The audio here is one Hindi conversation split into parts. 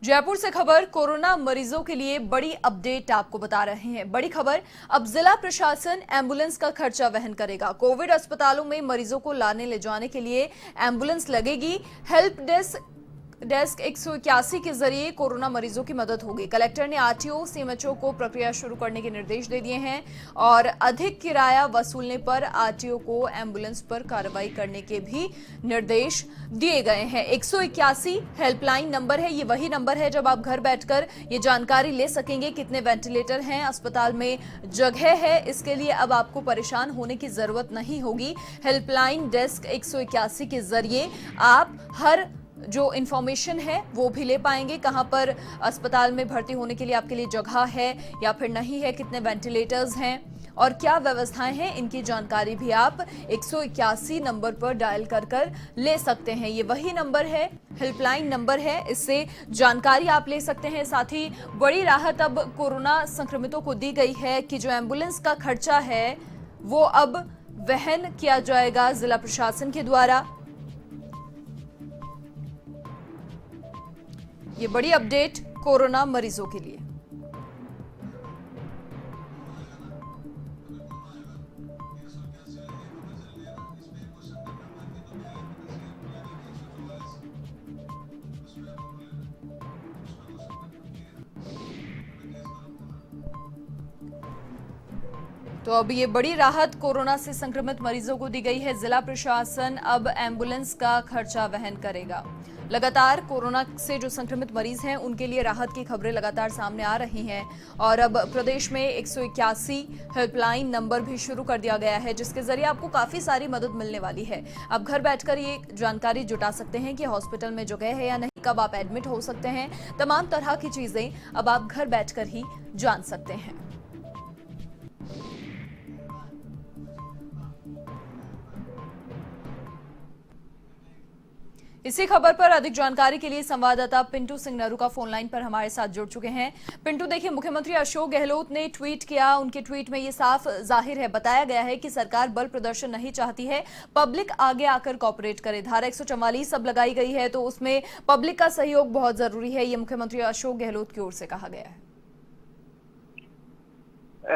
जयपुर से खबर कोरोना मरीजों के लिए बड़ी अपडेट आपको बता रहे हैं। बड़ी खबर, अब जिला प्रशासन एम्बुलेंस का खर्चा वहन करेगा। कोविड अस्पतालों में मरीजों को लाने ले जाने के लिए एम्बुलेंस लगेगी। हेल्प डेस्क 181 के जरिए कोरोना मरीजों की मदद होगी। कलेक्टर ने आरटीओ सीएमएचओ को प्रक्रिया शुरू करने के निर्देश दे दिए हैं और अधिक किराया वसूलने पर आरटीओ को एम्बुलेंस पर कार्रवाई करने के भी निर्देश दिए गए हैं। 181 हेल्पलाइन नंबर है। ये वही नंबर है जब आप घर बैठकर ये जानकारी ले सकेंगे कितने वेंटिलेटर हैं, अस्पताल में जगह है। इसके लिए अब आपको परेशान होने की जरूरत नहीं होगी। हेल्पलाइन डेस्क 181 के जरिए आप हर जो इंफॉर्मेशन है वो भी ले पाएंगे। कहां पर अस्पताल में भर्ती होने के लिए आपके लिए जगह है या फिर नहीं है, कितने वेंटिलेटर्स हैं और क्या व्यवस्थाएं हैं, इनकी जानकारी भी आप 181 नंबर पर डायल कर ले सकते हैं। ये वही नंबर है, हेल्पलाइन नंबर है, इससे जानकारी आप ले सकते हैं। साथ ही बड़ी राहत अब कोरोना संक्रमितों को दी गई है कि जो एम्बुलेंस का खर्चा है वो अब वहन किया जाएगा जिला प्रशासन के द्वारा। ये बड़ी अपडेट कोरोना मरीजों के लिए। तो अब ये बड़ी राहत कोरोना से संक्रमित मरीजों को दी गई है। जिला प्रशासन अब एम्बुलेंस का खर्चा वहन करेगा। लगातार कोरोना से जो संक्रमित मरीज हैं उनके लिए राहत की खबरें लगातार सामने आ रही हैं और अब प्रदेश में 181 हेल्पलाइन नंबर भी शुरू कर दिया गया है, जिसके जरिए आपको काफी सारी मदद मिलने वाली है। अब घर बैठकर ये जानकारी जुटा सकते हैं कि हॉस्पिटल में जगह है या नहीं, कब आप एडमिट हो सकते हैं, तमाम तरह की चीजें अब आप घर बैठकर ही जान सकते हैं। इसी खबर पर अधिक जानकारी के लिए संवाददाता पिंटू सिंह नरू का फोन लाइन पर हमारे साथ जुड़ चुके हैं। पिंटू, देखिए, मुख्यमंत्री अशोक गहलोत ने ट्वीट किया। उनके ट्वीट में ये साफ जाहिर है, बताया गया है कि सरकार बल प्रदर्शन नहीं चाहती है, पब्लिक आगे आकर कॉपरेट करे। धारा 144 अब लगाई गई है तो उसमें पब्लिक का सहयोग बहुत जरूरी है, ये मुख्यमंत्री अशोक गहलोत की ओर से कहा गया है।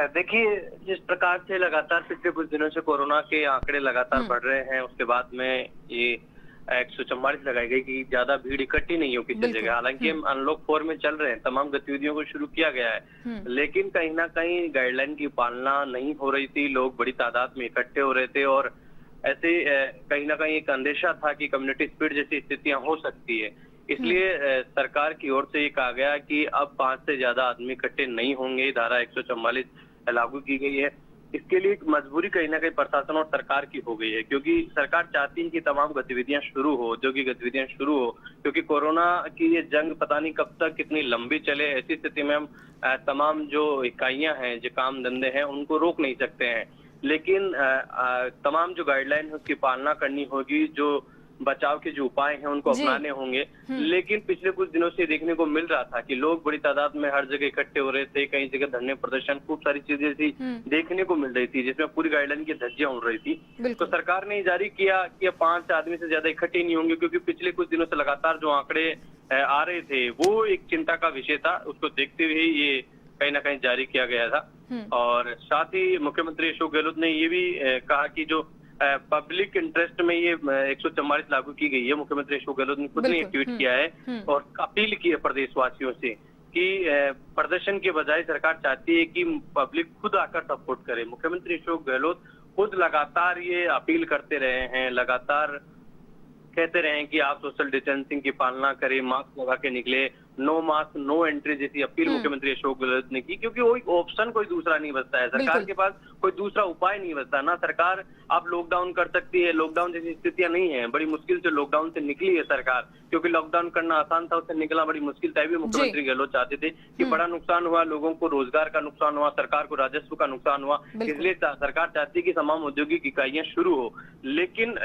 देखिए, जिस प्रकार से लगातार पिछले कुछ दिनों से कोरोना के आंकड़े लगातार बढ़ रहे हैं, उसके बाद में ये 144 लगाई गई कि ज्यादा भीड़ इकट्ठी नहीं हो किसी जगह। हालांकि हम अनलॉक 4 में चल रहे हैं, तमाम गतिविधियों को शुरू किया गया है, लेकिन कहीं ना कहीं गाइडलाइन की पालना नहीं हो रही थी। लोग बड़ी तादाद में इकट्ठे हो रहे थे और ऐसे कहीं ना कहीं एक अंदेशा था कि कम्युनिटी स्प्रेड जैसी स्थितियां हो सकती है। इसलिए सरकार की ओर से ये कहा गया कि अब 5 से ज्यादा आदमी इकट्ठे नहीं होंगे। धारा 144 लागू की गई है। इसके लिए एक मजबूरी कहीं ना कहीं प्रशासन और सरकार की हो गई है, क्योंकि सरकार चाहती है कि तमाम गतिविधियां शुरू हो, औद्योगिक गतिविधियां शुरू हो, क्योंकि कोरोना की ये जंग पता नहीं कब तक कितनी लंबी चले। ऐसी स्थिति में हम तमाम जो इकाइयां हैं, जो काम धंधे हैं, उनको रोक नहीं सकते हैं। लेकिन तमाम जो गाइडलाइन है उसकी पालना करनी होगी, जो बचाव के जो उपाय हैं उनको अपनाने होंगे। लेकिन पिछले कुछ दिनों से देखने को मिल रहा था कि लोग बड़ी तादाद में हर जगह इकट्ठे हो रहे थे, कई जगह धरने प्रदर्शन, खूब सारी चीजें ऐसी देखने को मिल रही थी जिसमें पूरी गाइडलाइन की धज्जियां उड़ रही थी। तो सरकार ने जारी किया कि 5 आदमी से ज्यादा इकट्ठे नहीं होंगे, क्योंकि पिछले कुछ दिनों से लगातार जो आंकड़े आ रहे थे वो एक चिंता का विषय था। उसको देखते हुए ये कहीं ना कहीं जारी किया गया था। और साथ ही मुख्यमंत्री अशोक गहलोत ने ये भी कहा कि जो पब्लिक इंटरेस्ट में ये 144 लागू की गई है। मुख्यमंत्री अशोक गहलोत ने खुद ने ट्वीट किया है और अपील की है प्रदेशवासियों से कि प्रदर्शन के बजाय सरकार चाहती है कि पब्लिक खुद आकर सपोर्ट करे। मुख्यमंत्री अशोक गहलोत खुद लगातार ये अपील करते रहे हैं, लगातार कहते रहे हैं कि आप सोशल डिस्टेंसिंग की पालना करें, मास्क लगा के निकले, नो मास्क नो एंट्री जैसी अपील मुख्यमंत्री अशोक गहलोत ने की, क्योंकि वो ऑप्शन कोई दूसरा नहीं बचता है। सरकार के पास कोई दूसरा उपाय नहीं बचता ना। सरकार अब लॉकडाउन कर सकती है, लॉकडाउन जैसी स्थितियां नहीं है। बड़ी मुश्किल से लॉकडाउन से निकली है सरकार, क्योंकि लॉकडाउन करना आसान था, उससे निकलना बड़ी मुश्किल था। भी मुख्यमंत्री गहलोत चाहते थे कि बड़ा नुकसान हुआ, लोगों को रोजगार का नुकसान हुआ, सरकार को राजस्व का नुकसान हुआ, इसलिए सरकार चाहती है कि तमाम औद्योगिक इकाइयां शुरू हो। लेकिन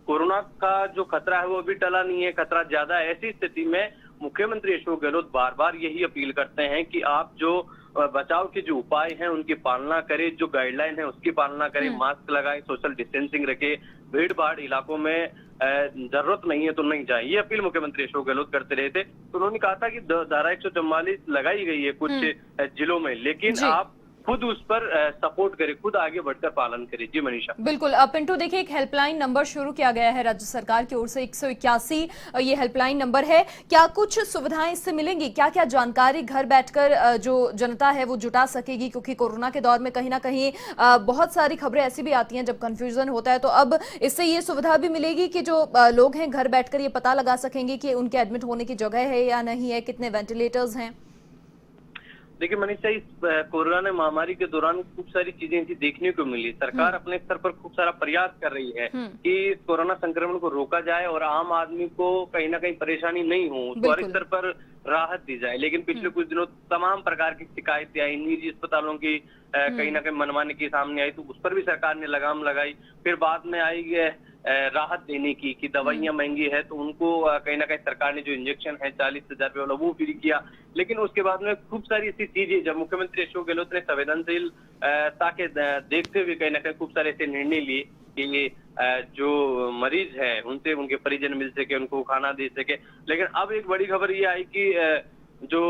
कोरोना का जो खतरा है वो अभी टला नहीं है, खतरा ज्यादा है। ऐसी स्थिति में मुख्यमंत्री अशोक गहलोत बार बार यही अपील करते हैं कि आप जो बचाव के जो उपाय हैं उनकी पालना करें, जो गाइडलाइन है उसकी पालना करें, मास्क लगाएं, सोशल डिस्टेंसिंग रखें, भीड़ भाड़ इलाकों में जरूरत नहीं है तो नहीं जाए। ये अपील मुख्यमंत्री अशोक गहलोत करते रहे थे। तो उन्होंने कहा था कि धारा 144 लगाई गई है कुछ जिलों में, लेकिन आप खुद उस पर सपोर्ट करें, खुद आगे बढ़कर पालन करें। जी मनीषा। बिल्कुल पिंटू, देखिए एक हेल्पलाइन नंबर शुरू किया गया है राज्य सरकार की ओर से, 181 ये हेल्पलाइन नंबर है। क्या कुछ सुविधाएं इससे मिलेंगी? क्या क्या जानकारी घर बैठकर जो जनता है वो जुटा सकेगी? क्योंकि कोरोना के दौर में कहीं ना कहीं बहुत सारी खबरें ऐसी भी आती हैं जब कंफ्यूजन होता है, तो अब इससे ये सुविधा भी मिलेगी कि जो लोग हैं घर बैठकर ये पता लगा सकेंगे कि उनके एडमिट होने की जगह है या नहीं है, कितने वेंटिलेटर्स हैं। देखिए मनीषा, इस कोरोना महामारी के दौरान खूब सारी चीजें ऐसी देखने को मिली। सरकार अपने स्तर पर खूब सारा प्रयास कर रही है कि इस कोरोना संक्रमण को रोका जाए और आम आदमी को कहीं ना कहीं परेशानी नहीं हो, उसको हर स्तर पर राहत दी जाए। लेकिन पिछले कुछ दिनों तमाम प्रकार की शिकायतें आई, निजी अस्पतालों की कहीं ना कहीं मनमानी की सामने आई, तो उस पर भी सरकार ने लगाम लगाई। फिर बाद में आई राहत देने की कि दवाइयां महंगी है तो उनको कहीं ना कहीं सरकार ने जो इंजेक्शन है 40,000 रुपये वाला वो फ्री किया। लेकिन उसके बाद में खूब सारी ऐसी चीजें जब मुख्यमंत्री अशोक गहलोत ने संवेदनशीलता के देखते हुए कहीं ना कहीं खूब सारे ऐसे निर्णय लिए कि जो मरीज है उनसे उनके परिजन मिल सके, उनको खाना दे सके। लेकिन अब एक बड़ी खबर ये आई कि जो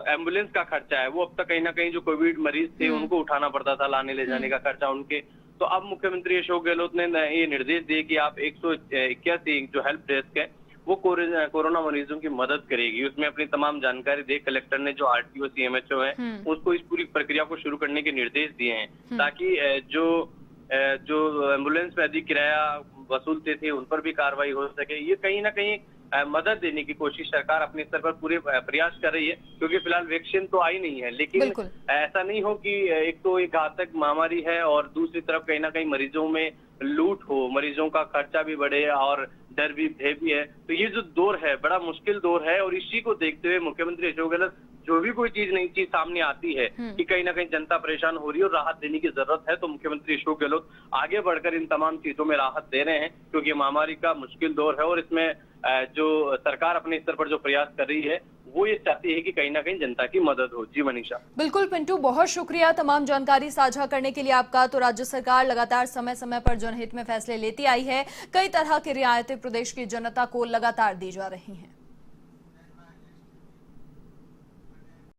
एम्बुलेंस का खर्चा है वो अब तक कहीं ना कहीं जो कोविड मरीज थे उनको उठाना पड़ता था, लाने ले जाने का खर्चा उनके। तो अब मुख्यमंत्री अशोक गहलोत ने ये निर्देश दिए कि आप 181 जो हेल्प डेस्क है वो कोरोना मरीजों की मदद करेगी। उसमें अपनी तमाम जानकारी दे कलेक्टर ने जो आरटीओ सीएमएचओ है उसको इस पूरी प्रक्रिया को शुरू करने के निर्देश दिए हैं, ताकि जो एम्बुलेंस में अधिक किराया वसूलते थे उन पर भी कार्रवाई हो सके। ये कहीं ना कहीं मदद देने की कोशिश सरकार अपने स्तर पर पूरे प्रयास कर रही है, क्योंकि फिलहाल वैक्सीन तो आई नहीं है। लेकिन ऐसा नहीं हो कि एक तो एक घातक महामारी है और दूसरी तरफ कहीं ना कहीं मरीजों में लूट हो, मरीजों का खर्चा भी बढ़े और डर भी भय भी है। तो ये जो दौर है बड़ा मुश्किल दौर है, और इसी को देखते हुए मुख्यमंत्री अशोक गहलोत जो भी कोई चीज नई चीज सामने आती है कि कहीं ना कहीं जनता परेशान हो रही है और राहत देने की जरूरत है, तो मुख्यमंत्री अशोक गहलोत आगे बढ़कर इन तमाम चीजों में राहत दे रहे हैं, क्योंकि महामारी का मुश्किल दौर है। और इसमें जो सरकार अपने स्तर पर जो प्रयास कर रही है वो ये चाहती है कि कहीं ना कहीं जनता की मदद हो। जी मनीषा। बिल्कुल पिंटू, बहुत शुक्रिया तमाम जानकारी साझा करने के लिए आपका। तो राज्य सरकार लगातार समय समय पर जनहित में फैसले लेती आई है, कई तरह की रियायतें प्रदेश की जनता को लगातार दी जा रही हैं।